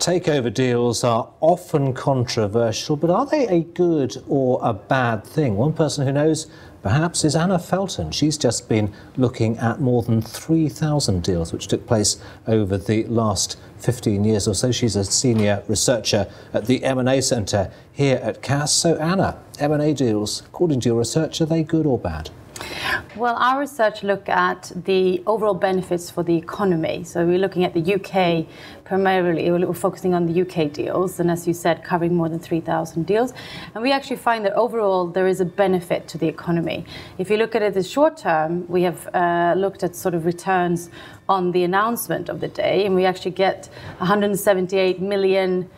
Takeover deals are often controversial, but are they a good or a bad thing? One person who knows perhaps is Anna Faelten. She's just been looking at more than 3,000 deals which took place over the last 15 years or so. She's a senior researcher at the M&A Centre here at CAS. So Anna, M&A deals, according to your research, are they good or bad? Well, our research looked at the overall benefits for the economy. So we're looking at the UK primarily. We're focusing on the UK deals, and as you said, covering more than 3,000 deals. And we actually find that overall there is a benefit to the economy. If you look at it the short term, we have looked at sort of returns on the announcement of the day, and we actually get 178 million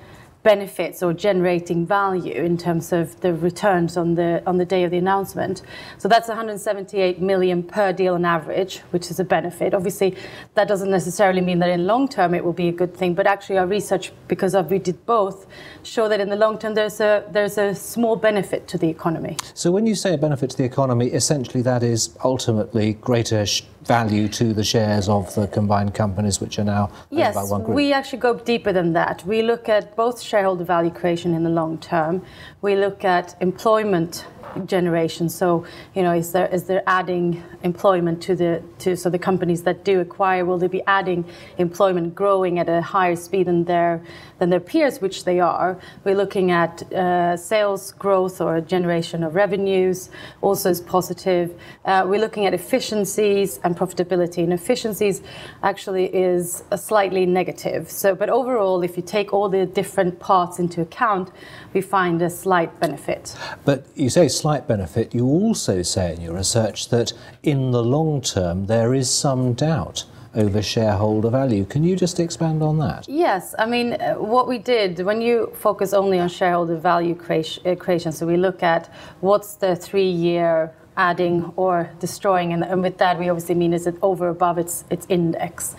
benefits or generating value in terms of the returns on the day of the announcement. So that's 178 million per deal on average, which is a benefit. Obviously, that doesn't necessarily mean that in long term it will be a good thing, but actually our research, because we did both, show that in the long term there's a small benefit to the economy. So when you say a benefit to the economy, essentially that is ultimately greater value to the shares of the combined companies which are now owned by one group? Yes, we actually go deeper than that. We look at both shareholder value creation in the long term. We look at employment generation. So, you know, is there adding employment so the companies that do acquire, will they be adding employment, growing at a higher speed than their peers, which they are? We're looking at sales growth or generation of revenues, also is positive. We're looking at efficiencies and profitability, and efficiencies actually is a slightly negative. So, but overall, if you take all the different parts into account, we find a slight benefit. But you say slight benefit, you also say in your research that in the long term there is some doubt over shareholder value. Can you just expand on that? Yes, I mean, what we did, when you focus only on shareholder value creation, so we look at what's the 3-year adding or destroying, and with that we obviously mean is it over above its index.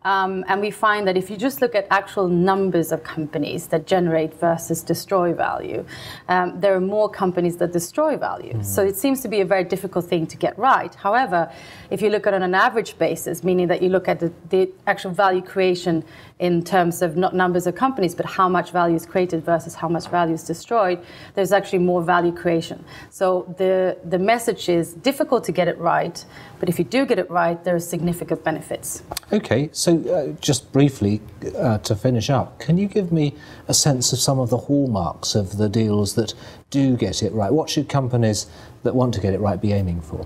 And we find that if you just look at actual numbers of companies that generate versus destroy value, there are more companies that destroy value. Mm-hmm. So it seems to be a very difficult thing to get right. However, if you look at it on an average basis, meaning that you look at the actual value creation in terms of not numbers of companies, but how much value is created versus how much value is destroyed, there's actually more value creation. So the message is difficult to get it right, but if you do get it right, there are significant benefits. Okay, so just briefly to finish up, can you give me a sense of some of the hallmarks of the deals that do get it right? What should companies that want to get it right be aiming for?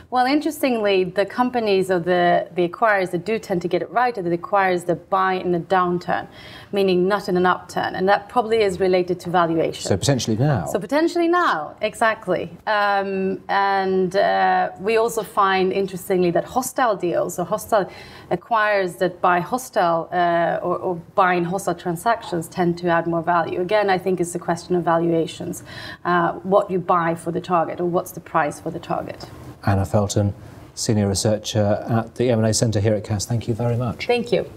Well, interestingly, the companies or the acquirers that do tend to get it right are the acquirers that buy in a downturn, meaning not in an upturn, and that probably is related to valuation. So potentially now? So potentially now, exactly. And we also find, interestingly, that hostile deals or hostile acquirers that buy hostile or buy in hostile transactions tend to add more value. Again, I think it's a question of valuations, what you buy for the target or what's the price for the target. Anna Faelten, Senior Researcher at the M&A Centre here at CAS. Thank you very much. Thank you.